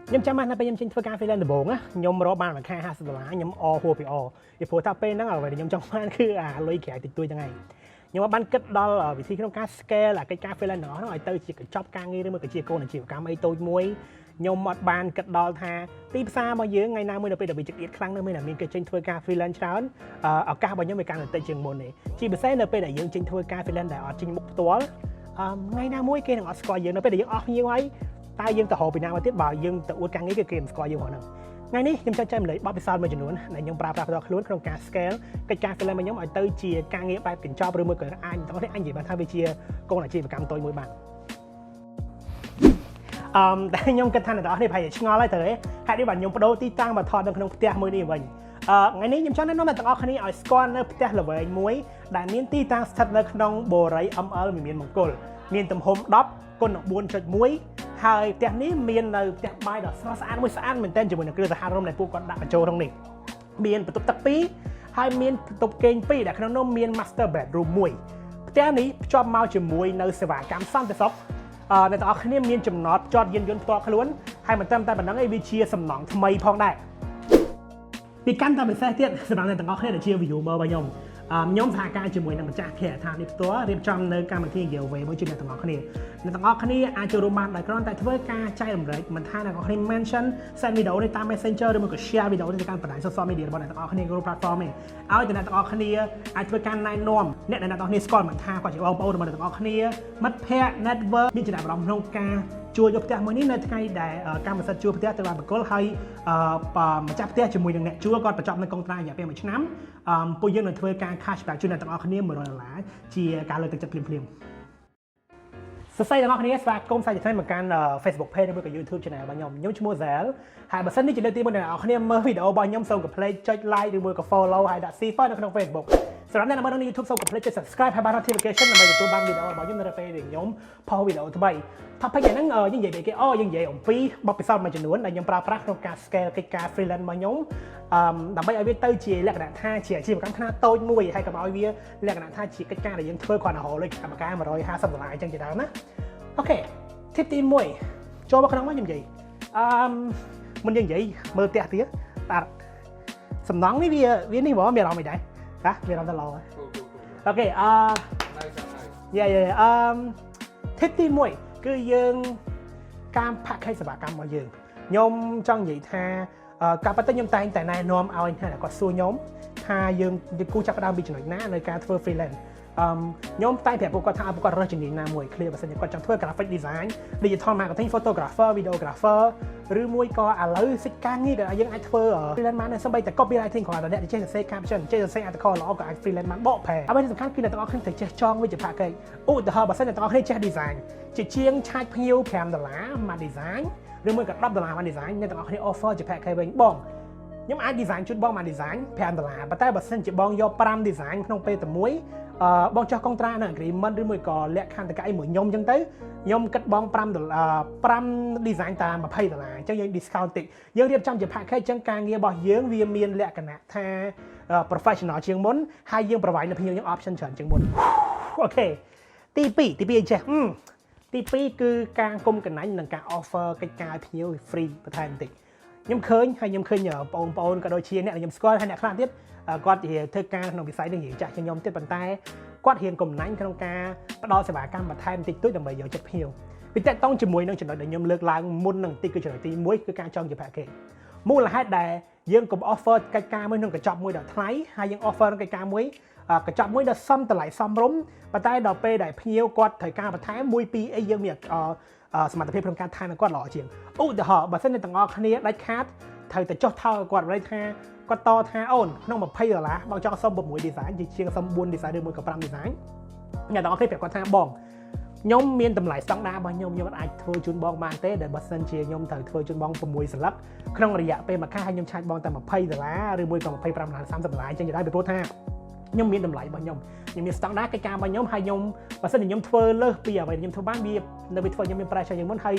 ខ្ញុំចាំណាស់ពេលខ្ញុំចេញធ្វើការ freelance ដំបូងណាខ្ញុំរកបានមួយខែ$50ខ្ញុំអហួរពីអពីព្រោះថាពេលហ្នឹងអ្វីដែលខ្ញុំចង់បានគឺអាលុយក្រៅតិចតួចហ្នឹងឯងខ្ញុំបានគិតដល់វិធីក្នុងការ scale អាកិច្ចការ freelance ទាំងអស់ហ្នឹងឲ្យទៅជាកញ្ចប់ការងារឬមួយក៏ជាកូនអាជីវកម្មអីតូចមួយខ្ញុំអត់បានគិតដល់ថាទីផ្សាររបស់យើងថ្ងៃណាមួយដល់ពេលវាចង្អៀតខ្លាំងណាស់មានតែមានគេចេញធ្វើការ freelance ច្រើនឱកាសរបស់ខ្ញុំវាកាន់តែតិចជាងមុនទេជាពិសេសនៅពេលដែលយើងចេញធ្វើការ freelance ដែលអត់ចេញមុខផ្ទាល់ថ្ងៃណាមួយគេនឹងអត់ស្គាល់យើងនៅពេលដែលយើងអស់ភ្ញៀវហើយតើយើងទៅរកពីណាមកទៀតបើយើងទៅអួតការងារគេមិនស្គាល់យើងផងហ្នឹងថ្ងៃនេះខ្ញុំចង់ចែកម្លែកបទពិសោធន៍មួយចំនួនដែលខ្ញុំប្រើប្រាស់ផ្ទាល់ខ្លួនក្នុងការ scale កិច្ចការ freelance របស់ខ្ញុំឲ្យទៅជាការងារបែបកញ្ចប់ឬមួយក៏អាចទាំងនេះអាចនិយាយបានថាវាជាកូនអាជីវកម្មតូចមួយបានតែខ្ញុំគិតថាអ្នកទាំងអស់នេះប្រហែលជាឆ្ងល់ហើយទៅហេតុនេះបាទខ្ញុំបដូរទីតាំងមកថតនៅក្នុងផ្ទះមួយនេះវិញថ្ងៃនេះខ្ញុំចង់ណែនាំអ្នកទាំងអស់គ្នាឲ្យស្គាល់នៅផ្ទះល្វែងមួយដែលមានទីតាំងស្ថិតនៅក្នុងបូរី ML Vimean Mongkul មានទំហំ10 × 4.1 ហើយផ្ទះនេះមាននៅផ្ទះបាយដ៏ស្រស់ស្អាតមួយស្អាតមែនទែនជាមួយនឹងគ្រឿងសង្ហារឹមដែលពួកគាត់ដាក់បញ្ចូលក្នុងនេះមានបន្ទប់ទឹក2ហើយមានបន្ទប់គេង2ដែលក្នុងនោះមាន master bedroom 1ផ្ទះនេះភ្ជាប់មកជាមួយនៅសេវាកម្មសន្តិសុខអ្នកទាំងអស់គ្នាមានចំណតចតយានយន្តផ្ទាល់ខ្លួនហើយមិនត្រឹមតែប៉ុណ្ណឹងឯងវាជាសំណង់ថ្មីផងដែរពីកាន់តែពិសេសទៀតសម្រាប់អ្នកទាំងអស់គ្នាដែលជា viewer របស់ខ្ញុំសហការជាមួយនឹងម្ចាស់ភាគដ្ឋាននេះផ្ទាល់រៀបចំនៅកម្មវិធី giveaway មួយជួយអ្នកទាំងអស់គ្នាអាចចូលរួមបានដោយគ្រាន់តែធ្វើការចែករំលែកមិនថាអ្នកទាំងអស់គ្នា mention send វីដេអូនេះតាម Messenger ឬមួយក៏ share វីដេអូនេះទៅកាន់បណ្ដាញ social media របស់អ្នកទាំងអស់គ្នាគ្រប់ platform ឯងឲ្យតែអ្នកទាំងអស់គ្នាអាចធ្វើការណែនាំអ្នកដែលអ្នកទាំងអស់គ្នាស្គាល់មិនថាគាត់ជាបងប្អូនរបស់អ្នកទាំងអស់គ្នាមិត្តភ័ក្តិ network មានចំណាប់អារម្មណ៍ក្នុងការជួលយកផ្ទះមួយនេះនៅថ្ងៃដែលកម្មសិទ្ធិជួលផ្ទះត្រូវបានប្រគល់ហើយម្ចាស់ផ្ទះជាមួយនឹងអ្នកជួលគាត់បញ្ចប់នៅកុងត្រារយៈពេល1ឆ្នាំពួកយើងនឹងធ្វើការ cashback ជូនអ្នកទាំងអស់គ្នា$100ជាការលើកទឹកចិត្តភ្លាមសរសៃទាំងអស់គ្នាស្វាគមន៍សាជាថ្មីមកកាន់ Facebook page ឬក៏ YouTube channel របស់ខ្ញុំឈ្មោះ Zell ហើយបើសិននេះជាលើកទី1អ្នកទាំងអស់គ្នាមើលវីដេអូរបស់ខ្ញុំសូមកុំភ្លេចចុច like ឬមួយក៏ follow ហើយដាក់ C-file នៅក្នុង Facebook សម្រាប់អ្នកមើលនៅ YouTube សូមកុំភ្លេចចុច subscribe ហើយបាន notification ដើម្បីទទួលបានវីដេអូរបស់ខ្ញុំនៅពេលដែលខ្ញុំផុសវីដេអូថ្មី topic ហ្នឹងយើងនិយាយពីគេយើងនិយាយអំពីបទពិសោធន៍មួយចំនួនដែលខ្ញុំប្រើប្រាស់ក្នុងការ scale កិច្ចការ freelance របស់ខ្ញុំដើម្បីឲ្យវាទៅជាលក្ខណៈថាជាអាជីវកម្មខ្នាតតូចមួយហើយកុំឲ្យវាលក្ខណៈថាជាកិច្ចការដែលយើងធ្វើគ្រាន់តែរកលុយកម្មការ$150អញ្ចឹងជាដើមណាអូខេ tip ទី1ចូលមកក្នុងមកខ្ញុំនិយាយមុនយើងនិយាយមើលផ្ទះទៀតតាសំណង់នេះវានេះបងមានអារម្មណ៍មិនដែរតាមានអារម្មណ៍ទៅឡោអូខេtip ទី1គឺយើងការ package សេវាកម្មរបស់យើងខ្ញុំចង់និយាយថាការពិតទៅខ្ញុំតែងតែណែនាំឲ្យអ្នកគាត់សួរខ្ញុំថាយើងគូចាប់ផ្ដើមពីចំណុចណានៅការធ្វើ freelance ខ្ញុំតែងប្រាប់ពួកគាត់ថាពួកគាត់រើសជំនាញណាមួយ clear បើសិនជាគាត់ចង់ធ្វើ graphic design digital marketing photographer videographer ឬមួយក៏ឥឡូវសិចការងារដែលយើងអាចធ្វើ freelance បានសូម្បីតែ copywriting គ្រាន់តែអ្នកចេះសរសេរ caption ចេះសរសេរ article ល្អក៏អាច freelance បានបកប្រែអ្វីដែលសំខាន់គឺអ្នកទាំងអស់គ្នាត្រូវចេះចងវាជា package ឧទាហរណ៍បើសិនអ្នកទាំងអស់គ្នាចេះ design ជាជាងឆាយភ្ញៀវ$5មួយ design ឬមួយក៏$10មួយ design អ្នកទាំងអស់គ្នា offer ជា package វិញបងខ្ញុំអាច design ជូនបងមួយ design $5ប៉ុន្តែបើសិនជាបងយក5 design ក្នុងពេលតែមួយបងចោះកុងត្រានៅ agreement ឬមួយក៏លក្ខខណ្ឌតកាយមួយខ្ញុំអញ្ចឹងទៅខ្ញុំគិតបង5 design តាម$20អញ្ចឹងយើង discount តិចយើងរៀបចំជា package អញ្ចឹងការងាររបស់យើងវាមានលក្ខណៈថា professional ជាងមុនហើយយើង provide នៅភ្ញៀវយើង option ច្រើនជាងមុនអូខេទី2អញ្ចឹងទី2គឺការគុំកណ្ដាញនិងការ offer កិច្ចការឲ្យភ្ញៀវ free បន្ថែមបន្តិចខ្ញុំឃើញបងប្អូនក៏ដូចជាអ្នកខ្ញុំស្គាល់ហើយអ្នកខ្លះទៀតគាត់ធ្វើការក្នុងវិស័យនេះចាស់ជាងខ្ញុំទៀតប៉ុន្តែគាត់រៀនកំណាញ់ក្នុងការផ្ដល់សេវាកម្មបន្ថែមបន្តិចតួចដើម្បីយកចិត្តភ្ញៀវពីតកតងជាមួយនឹងចំណុចដែលខ្ញុំលើកឡើងមុននឹងបន្តិចគឺចំណុចទី1គឺការចងជា package មូលហេតុដែលយើងកុំ offer កិច្ចការមួយក្នុងកញ្ចប់មួយដ៏ថ្លៃហើយយើង offer កិច្ចការមួយកញ្ចប់មួយដ៏សមតម្លៃសមរម្យប៉ុន្តែដល់ពេលដែលភ្ញៀវគាត់ត្រូវការបន្ថែម1 2អីយើងមានសមត្ថភាពក្នុងការថែមឲ្យគាត់ល្អជាងឧទាហរណ៍បើសិនជាទាំងអស់គ្នាដាច់ខាតត្រូវតែចុះថោគាត់វិញថាគាត់តថាអូនក្នុង$20បងចង់សុំ6 design ជាងសុំ4 design ឬមួយក៏5 design អ្នកទាំងអស់គ្នាប្រាប់គាត់ថាបងខ្ញុំមានតម្លៃស្តង់ដាររបស់ខ្ញុំអាចធ្វើជូនបងបានទេដែលបើសិនជាខ្ញុំត្រូវធ្វើជូនបង6សន្លឹកក្នុងរយៈពេលមួយខែហើយខ្ញុំឆាយបងតែ$20ឬមួយក៏$25 $30អញ្ចឹងជាដែរពីព្រោះថាខ្ញុំមានតម្លៃរបស់ខ្ញុំមានស្តង់ដារកិច្ចការរបស់ខ្ញុំហើយខ្ញុំបើសិនជាខ្ញុំធ្វើលើសពីអ្វីខ្ញុំធ្វើបានវានៅពេលធ្វើខ្ញុំមាន pressure ជាងមុនហើយ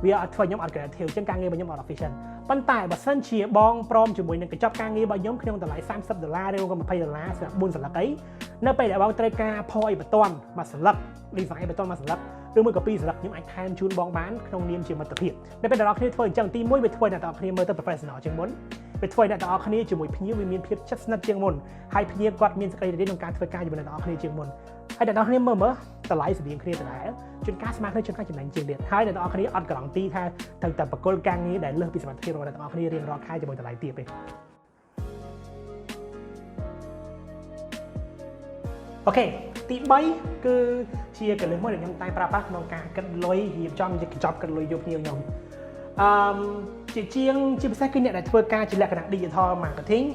វាអត់ធ្វើខ្ញុំអត់ creative អញ្ចឹងការងាររបស់ខ្ញុំអត់ efficient ប៉ុន្តែបើសិនជាបងព្រមជាមួយនឹងកញ្ចប់ការងាររបស់ខ្ញុំក្នុងតម្លៃ$30ឬក៏$20សម្រាប់4សន្លឹកអីនៅពេលដែលបងត្រូវការផអីបន្ទាន់មួយសន្លឹក design បន្ទាន់មួយសន្លឹក ឬមួយក៏2សន្លឹកខ្ញុំអាចថែមជូនបងបានក្នុងនាមជាមិត្តភាពនៅពេលដែលអ្នកនរគ្នាធ្វើអញ្ចឹងទី1វាធ្វើអ្នកនរគ្នាមើលទៅ professional ជាងមុនវាធ្វើអ្នកនរគ្នាជាមួយភ្ញៀវវាមានភាពជិតស្និទ្ធជាងមុនហើយភ្ញៀវគាត់មានសេចក្តីរីករាយក្នុងការធ្វើការជាមួយអ្នកនរគ្នាជាងមុនហើយអ្នកនរគ្នាមើលតម្លៃស្តៀងគ្នាដដែលជួនកាលស្មើគ្នាជួនកាលចំណេញជាងទៀតហើយអ្នកនរគ្នាអត់ការ៉ង់ទីថាត្រូវតែបកគលការងារដែលលើសពីសមត្ថភាពរបស់អ្នកនរគ្នារៀងរាល់ខែជាមួយតម្លៃទាបទេអូខេទី3គឺជាកលឹះមួយដែលខ្ញុំតែប្រើប្រាស់ក្នុងការគិតលុយរៀបចំជាកញ្ចប់គិតលុយយកភ្ញៀវខ្ញុំជាជាងជាពិសេសគឺអ្នកដែលធ្វើការជាលក្ខណៈ digital marketing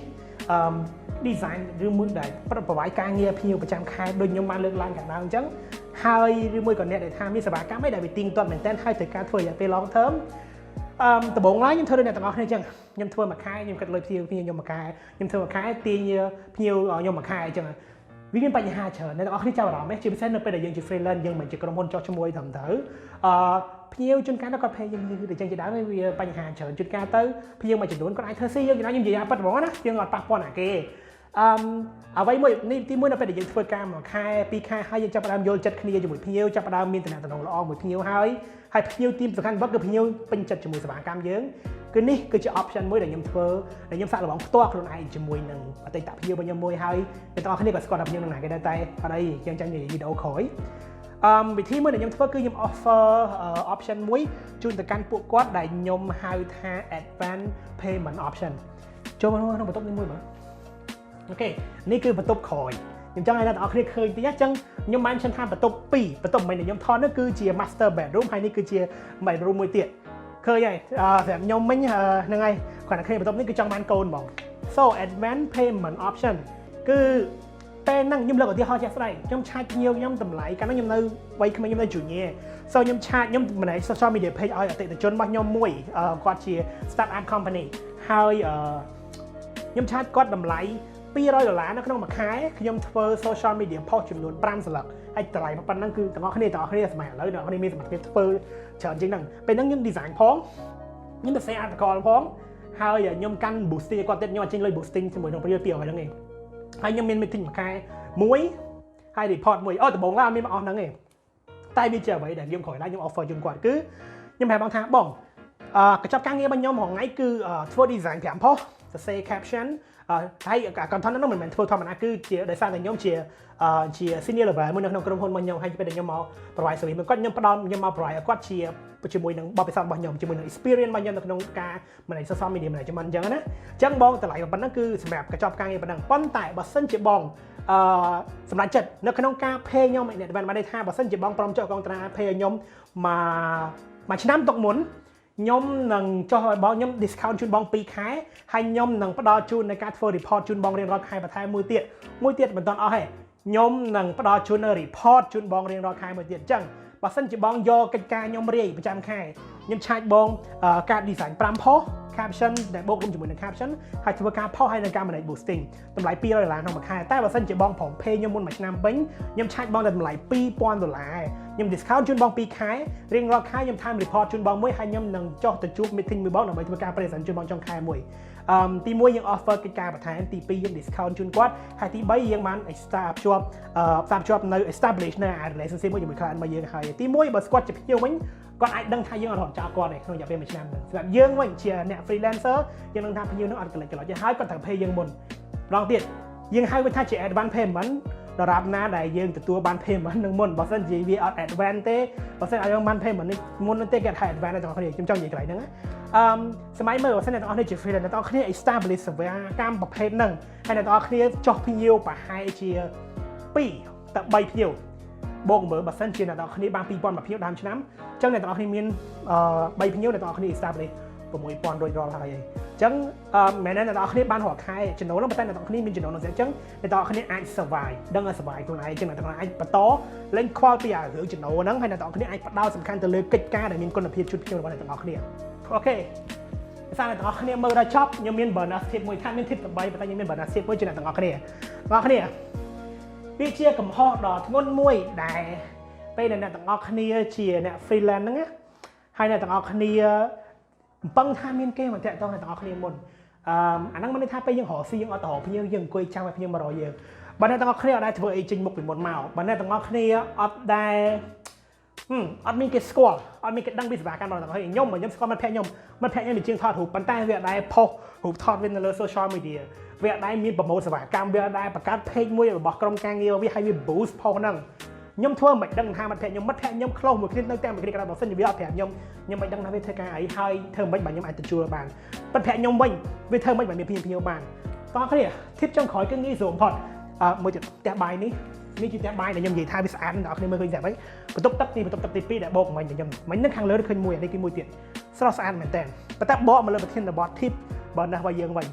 design ឬមួយដែលប្រវាយការងារភ្ញៀវប្រចាំខែដូចខ្ញុំបានលើកឡើងខាងដើមអញ្ចឹងហើយឬមួយក៏អ្នកដែលថាមានសេវាកម្មអីដែលវាទៀងទាត់មែនទែនហើយត្រូវការធ្វើរយៈពេល long term ដំបូងឡើយខ្ញុំធ្វើដូចអ្នកទាំងអស់គ្នាអញ្ចឹងខ្ញុំធ្វើមួយខែខ្ញុំគិតលុយភ្ញៀវខ្ញុំមួយខែខ្ញុំធ្វើមួយខែទាញភ្ញៀវខ្ញុំមួយខែអញ្ចឹងវាមានបញ្ហាច្រើនអ្នកទាំងអស់គ្នាចាប់អារម្មណ៍ទេជាពិសេសនៅពេលដែលយើងជា freelance យើងមិនជាក្រុមហ៊ុនចុះឈ្មោះត្រឹមត្រូវភ្ញៀវជួនកាលគាត់ pay យើងយឺតអញ្ចឹងជាដើមវាបញ្ហាច្រើនជួនកាលទៅភ្ញៀវមួយចំនួនគាត់អាចធ្វើស៊ីយើងខ្ញុំនិយាយប៉ាត់ហ្មងណាយើងអត់ប៉ះពាល់ណាគេអ្វីមួយនេះទី1នៅពេលដែលយើងធ្វើការមួយខែ2ខែហើយយើងចាប់ផ្ដើមយល់ចិត្តគ្នាជាមួយភ្ញៀវចាប់ផ្ដើមមានតំណែងល្អមួយភ្ញៀវហើយភ្ញៀវទីសំខាន់បំផុតគឺភ្ញៀវពេញចិត្តជាមួយសេវាកម្មយើងគឺនេះគឺជា option មួយដែលខ្ញុំធ្វើដែលខ្ញុំសាកល្បងផ្ទាល់ខ្លួនឯងជាមួយនឹងអតីតភ្ញៀវរបស់ខ្ញុំមួយហើយអ្នកទាំងអស់គ្នាក៏ស្គាល់ថាភ្ញៀវនឹងណាគេដែរតែអត់អីយើងចាំនិយាយវីដេអូក្រោយវិធីមួយដែលខ្ញុំធ្វើគឺខ្ញុំ offer option មួយជូនទៅកាន់ពួកគាត់ដែលខ្ញុំហៅថា advance payment option ចូលមកក្នុងបន្ទប់នេះមួយមើលអូខេនេះគឺបន្ទប់ក្រោយខ្ញុំចង់ឲ្យអ្នកទាំងអស់គ្នាឃើញតិចអញ្ចឹងខ្ញុំបានឈានថាបន្ទប់2បន្ទប់មិនដែលខ្ញុំថតនោះគឺជា master bedroom ហើយនេះគឺជា bedroom មួយទៀតឃើញហើយសម្រាប់ខ្ញុំមិញហ្នឹងហើយគាត់តែឃើញបន្ទប់នេះគឺចង់បានកូនហ្មង so advance payment option គឺពេលហ្នឹងខ្ញុំលើកឧទាហរណ៍ជាក់ស្ដែងខ្ញុំឆាតភ្ញៀវខ្ញុំតម្លៃកាលនោះខ្ញុំនៅវ័យក្មេងខ្ញុំនៅ junior so ខ្ញុំឆាតខ្ញុំម្នាក់ social media page ឲ្យអតិថិជនរបស់ខ្ញុំមួយគាត់ជា start up company ហើយខ្ញុំឆាតគាត់តម្លៃ$200នៅក្នុងមួយខែខ្ញុំធ្វើ social media post ចំនួន5សន្លឹកហើយតម្លៃប៉ុណ្ណឹងគឺទាំងអស់គ្នាសម័យឥឡូវទាំងអស់គ្នាមានសមត្ថភាពធ្វើច្រើនជាងហ្នឹងពេលហ្នឹងខ្ញុំ design ផងខ្ញុំទៅ share article ផងហើយខ្ញុំកាន់ boosting គាត់ទៀតខ្ញុំអត់ចេញលុយ boosting ជាមួយនឹង200ហ្នឹងឯងហើយខ្ញុំមាន meeting មួយខែមួយហើយ report មួយដំបូងឡើយអត់មានមកអស់ហ្នឹងទេតែវាជាអ្វីដែលខ្ញុំក្រោយឡើងខ្ញុំ offer ជូនគាត់គឺខ្ញុំប្រាប់បងថាបងកញ្ចប់ការងាររបស់ខ្ញុំរាល់ថ្ងៃគឺធ្វើ design 5 post សរសេរ caption ហើយ content ហ្នឹងមិនមែនធ្វើធម្មតាគឺជាដោយសារតែខ្ញុំជា senior level មួយនៅក្នុងក្រុមហ៊ុនរបស់ខ្ញុំហើយពេលដែលខ្ញុំមក provide service គាត់ខ្ញុំផ្ដល់ខ្ញុំមក provide ឲ្យគាត់ជាមួយនឹងបទពិសោធន៍របស់ខ្ញុំជាមួយនឹង experience របស់ខ្ញុំនៅក្នុងការ manage social media management អញ្ចឹងណាអញ្ចឹងបងតម្លៃប៉ុណ្ណឹងគឺសម្រាប់កញ្ចប់ការងារប៉ុណ្ណឹងប៉ុន្តែបើសិនជាបងសម្រាប់ចិត្តនៅក្នុងការ pay ខ្ញុំអ្នកបានន័យថាបើសិនជាបងព្រមចុះកងត្រា pay ខ្ញុំមួយឆ្នាំទុកមុនខ្ញុំនឹងចុះឲ្យបងខ្ញុំ discount ជូនបង2ខែហើយខ្ញុំនឹងផ្ដល់ជូននៅការធ្វើ report ជូនបងរៀងរាល់ខែបន្ថែមមួយទៀតមិនទាន់អស់ទេខ្ញុំនឹងផ្ដល់ជូននៅ report ជូនបងរៀងរាល់ខែមួយទៀតអញ្ចឹងបើសិនជាបងយកកិច្ចការខ្ញុំរាយប្រចាំខែខ្ញុំឆាចបងការ design 5 post caption ដែលបូករួមជាមួយនឹង caption ហើយធ្វើការ post ហើយនឹងការ manage boosting តម្លៃ$200ក្នុងមួយខែតែបើសិនជាបងព្រម pay ខ្ញុំមុនមួយឆ្នាំវិញខ្ញុំឆាចបងតម្លៃ$2,000ខ្ញុំ discount ជូនបង2ខែរៀងរាល់ខែខ្ញុំថែម report ជូនបងមួយហើយខ្ញុំនឹងចុះទៅជួប meeting មួយបងដើម្បីធ្វើការ present ជូនបងចុងខែមួយទី1យើង offer កិច្ចការបន្ថែមទី2យើង discount ជូនគាត់ហើយទី3យើងបាន establish នៅ establish នៅ relationship មួយជាមួយ client របស់យើងហើយទី1បើស្គាល់ជាភ្ញៀវវិញគាត់អាចដឹងថាយើងអត់រត់ចោលគាត់ទេក្នុងរយៈពេល1ឆ្នាំហ្នឹងសម្រាប់យើងវិញជាអ្នក freelancer យើងនឹងថាភ្ញៀវនឹងអត់កលិចទេហើយគាត់ត្រូវ pay យើងមុនម្ដងទៀតយើងហៅវាថាជា advance payment ដរាបណាដែលយើងទទួលបាន payment នឹងមុនបើមិននិយាយវាអត់ advance ទេបើមិនឲ្យយើងបាន payment នេះមុននោះទេគេហៅ advance ទាំងអស់គ្នាខ្ញុំចង់និយាយកន្លែងហ្នឹងសម័យមើលបើមិនអ្នកទាំងអស់គ្នាជា freelance អ្នកទាំងអស់គ្នា establish សេវាកម្មប្រភេទហ្នឹងហើយអ្នកទាំងអស់គ្នាចុះភ្ញៀវប្រហែលជា2ទៅ3ភ្ញៀវបងមើលបើសិនជាអ្នកទាំងអស់គ្នាបាន2000មកភ្ញៀវដើមឆ្នាំអញ្ចឹងអ្នកទាំងអស់គ្នាមាន3ភ្ញៀវអ្នកទាំងអស់គ្នា establish 6000រួចរាល់ហើយអញ្ចឹងមែនទេអ្នកទាំងអស់គ្នាបានរាល់ខែចំណូលហ្នឹងប៉ុន្តែអ្នកទាំងអស់គ្នាមានចំណូលហ្នឹងអញ្ចឹងអ្នកទាំងអស់គ្នាអាច survive ដឹងឲ្យ survive ខ្លួនឯងអញ្ចឹងអ្នកទាំងអស់អាចបន្តលេងខ្វល់ពីរឿងចំណូលហ្នឹងហើយអ្នកទាំងអស់គ្នាអាចផ្ដោតសំខាន់ទៅលើកិច្ចការដែលមានគុណភាពជូនភ្ញៀវរបស់អ្នកទាំងអស់គ្នាអូខេដោយសារអ្នកទាំងអស់គ្នាមើលដល់ចប់ខ្ញុំមាន bonus tip មួយថាមាន tip 8ប៉ុន្តែខ្ញុំមាន bonus tip មួយជួយអ្នកទាំងអស់គ្នាវាជាកំហុសដ៏ធ្ងន់មួយដែលពេលអ្នកទាំងអស់គ្នាជាអ្នក freelance ហ្នឹងហើយអ្នកទាំងអស់គ្នាបំពឹងថាមានគេមកតាក់ទងអ្នកទាំងអស់គ្នាមុនអាហ្នឹងមិនន័យថាពេលយើងរកស៊ីយើងអត់ទៅរកភ្ញៀវយើងអង្គុយចាំឲ្យភ្ញៀវមករកយើងបើអ្នកទាំងអស់គ្នាអត់ដែលធ្វើអីចេញមុខពីមុនមកបើអ្នកទាំងអស់គ្នាអត់ដែល អត់មានគេស្គាល់អត់មានគេដឹងពីសេវាកម្មរបស់ហើយខ្ញុំស្គាល់មិត្តភក្តិខ្ញុំជាងថតរូបប៉ុន្តែវាអត់ដែរផុសរូបថតវានៅលើ social media វាអត់ដែរមានប្រម៉ូទសេវាកម្មវាអត់ដែរបង្កើត page មួយរបស់ក្រុមការងារវាឲ្យវា boost ផុសហ្នឹងខ្ញុំធ្វើមិនដឹងថាមិត្តភក្តិខ្ញុំ close មួយគ្នានៅតែមួយគ្នាក៏ដោយបើសិនជាវាអត់ប្រាប់ខ្ញុំមិនដឹងថាវាធ្វើការអីហើយធ្វើមិនបើខ្ញុំអាចទទួលបានមិត្តភក្តិខ្ញុំវិញវាធ្វើមិនបើមានភ្ញៀវបានតោះគ្នា tip ចុងក្រោយគឺងាយស្រួលបំផុតមួយទៀតផ្ទះបាយនេះជាផ្ទះបាយដែលខ្ញុំនិយាយថាវាស្អាតដល់គ្នាមើលឃើញស្រាប់ហើយបន្ទប់ទឹកទី2ដែលបោកមិញខ្ញុំនឹងខាងលើឃើញមួយនេះគឺមួយទៀតស្រស់ស្អាតមែនតើប៉ុន្តែបកមកលើប្រធានបទ tip បើណោះរបស់យើងវិញ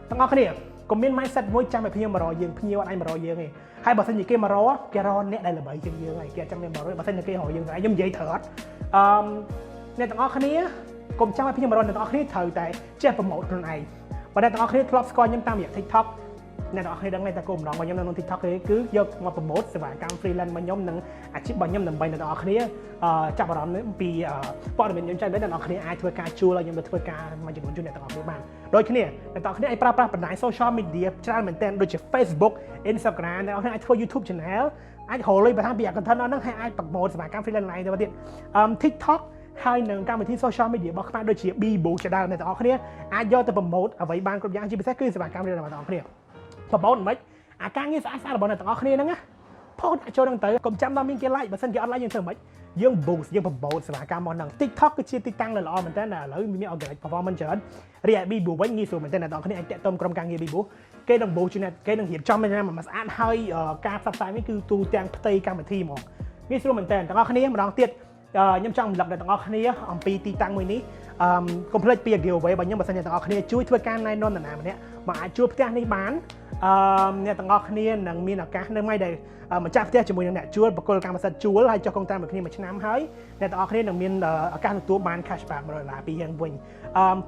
ទាំងអស់គ្នាកុំមាន mindset មួយចាំឲ្យភ្ញៀវមករកយើងភ្ញៀវអត់អាចមករកយើងទេហើយបើសិនជាគេមករកគេរកអ្នកដែលល្បីជាងយើងហើយគេអត់ចាំមានមករកបើសិនជាគេរកយើងតែខ្ញុំនិយាយត្រូវអត់អ្នកទាំងអស់គ្នាកុំចាំឲ្យភ្ញៀវមករកអ្នកទាំងអស់គ្នាត្រូវតែចេះប្រម៉ូទខ្លួនឯងបើអ្នកទាំងអស់គ្នាធ្លាប់ស្គាល់ខ្ញុំតាមរយៈ TikTok អ្នកទាំងអស់គ្នាដឹងតែគោលបំណងរបស់ខ្ញុំនៅក្នុង TikTok គឺយកមកប្រម៉ូទសេវាកម្ម freelance របស់ខ្ញុំនិងអាជីពរបស់ខ្ញុំដើម្បីអ្នកទាំងអស់គ្នាចាប់អារម្មណ៍ពីព័ត៌មានខ្ញុំចាំអ្នកទាំងអស់គ្នាអាចធ្វើការជួលឲ្យខ្ញុំទៅធ្វើការមួយចំនួនជួលអ្នកទាំងអស់គ្នាបានដូចគ្នាអ្នកទាំងអស់គ្នាអាចប្រើប្រាស់បណ្ដាញ social media ច្រើនមែនទែនដូចជា Facebook Instagram អ្នកទាំងអស់គ្នាអាចធ្វើ YouTube channel អាចរកលុយបន្ថែមពី content ហ្នឹងហើយអាចប្រម៉ូទសេវាកម្ម freelance ឡើងទៅទៀត TikTok ហើយនឹងកម្មវិធី social media របស់ខ្មែរដូចជា Bibo ជាដើមអ្នកទាំងអស់គ្នាអាចយកទៅប្រម៉ូទអ្វីបានគ្រប់យ៉ាងជាពិសេសគឺសេវាកម្ម freelance របស់អ្នកទាំងអស់គ្នាប្រម៉ូទមិនអាការងារស្អាតរបស់អ្នកទាំងអស់គ្នាហ្នឹងណាផុសដាក់ចូលហ្នឹងទៅកុំចាំដល់មានគេ like បើសិនគេអត់ like យើងធ្វើមិនយើង boost យើងប្រម៉ូទសេវាកម្មមកហ្នឹង TikTok គឺជាទីតាំងដ៏ល្អមែនតើឥឡូវមាន organic performance ច្រើនរីឯ Bibo វិញងាយស្រួលមែនតើអ្នកទាំងអស់គ្នាអាចតាក់ទងក្រុមការងារ Bibo គេនឹង boost ជាអ្នកគេនឹងរៀបចំឲ្យស្អាតហើយការផ្សព្វផ្សាយនេះគឺទូទាំងផ្ទៃកម្មវិធីហ្មងងាយស្រួលមែនតើទាំងអស់គ្នាម្ដងទៀតខ្ញុំចង់រំលឹកដល់ទាំងអស់គ្នាអំពីទីតាំងមួយនេះកុំភ្លេចពី giveaway របស់ខ្ញុំបើសិនជាទាំងអស់គ្នាជួយធ្វើការណែនាំនរណាម្នាក់មកអាចជួលផ្ទះនេះបានអ្នកទាំងអស់គ្នានឹងមានឱកាសនៅថ្ងៃដែលម្ចាស់ផ្ទះជាមួយនឹងអ្នកជួលបកគលកម្មសិទ្ធិជួលហើយចុះកុងត្រាមួយគ្នាមួយឆ្នាំហើយអ្នកទាំងអស់គ្នានឹងមានឱកាសទទួលបាន cashback $100ពីយើងវិញ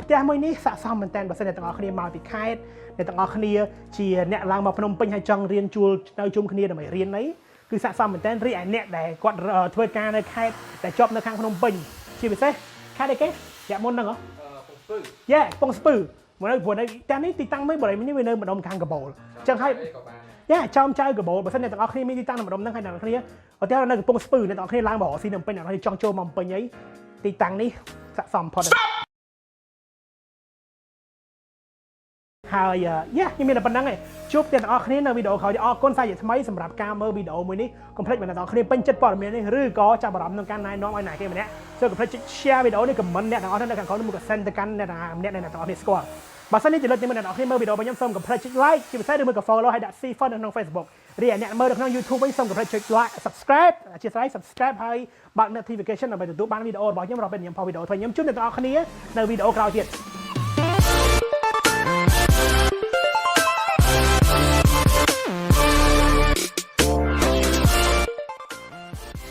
ផ្ទះមួយនេះស័ក្តិសមមែនតើបើសិនអ្នកទាំងអស់គ្នាមកពីខេត្តអ្នកទាំងអស់គ្នាជាអ្នកឡើងមកភ្នំពេញហើយចង់រៀនជួលនៅជុំគ្នាដើម្បីរៀនអីគឺស័ក្តិសមមែនតើរីឯអ្នកដែលគាត់ធ្វើការនៅខេត្តដែលជាប់នៅខាងភ្នំពេញជាពិសេសខេត្តអីគេយ៉ាមុនហ្នឹងហ៎ពងស្ពឺយ៉ាពងស្ពឺមកនៅព្រោះនៅតែនេះទីតាំងមួយបរិយានេះវានៅម្ដុំខាងកបោលអញ្ចឹងហើយយ៉ាចោមចៅកបោលបើសិនអ្នកទាំងអស់គ្នាមានទីតាំងនៅម្ដុំហ្នឹងហើយអ្នកទាំងអស់គ្នាឧទាហរណ៍នៅកំពង់ស្ពឺអ្នកទាំងអស់គ្នាឡើងមករកស៊ីនៅពេញអ្នកទាំងអស់គ្នាចង់ចូលមកពេញអីទីតាំងនេះស័ក្តិសមផុតហើយខ្ញុំមានតែប៉ុណ្្នឹងឯងជួបទាំងអស់គ្នានៅវីដេអូក្រោយអរគុណសាជាថ្មីសម្រាប់ការមើលវីដេអូមួយនេះកុំភ្លេចអ្នកទាំងអស់គ្នាពេញចិត្តព័ត៌មាននេះឬក៏ចាប់អារម្មណ៍ក្នុងការណែនាំឲ្យអ្នកគេម្នាក់សូមកុំភ្លេច share វីដេអូនេះ comment អ្នកទាំងអស់គ្នានៅខាងក្រោមមួយក៏ send ទៅកាន់អ្នកម្នាក់ដែលអ្នកទាំងអស់គ្នាស្គាល់បើសិននេះជាលើកទី1អ្នកទាំងអស់គ្នាមើលវីដេអូរបស់ខ្ញុំសូមកុំភ្លេចចុច like ជាពិសេសឬមួយក៏ follow ហើយដាក់ see fun នៅក្នុង Facebook រីឯអ្នកមើលនៅក្នុង YouTube វិញសូមកុំភ្លេចចុច like subscribe អធិស្ឋាន subscribe ហើយបើក notification ដើម្បីទទួលបានវីដេអូរបស់ខ្ញុំរាល់ពេលខ្ញុំផុសវីដេអូថ្មីខ្ញុំជួបអ្នកទាំងអស់គ្នានៅវីដេអូក្រោយទៀត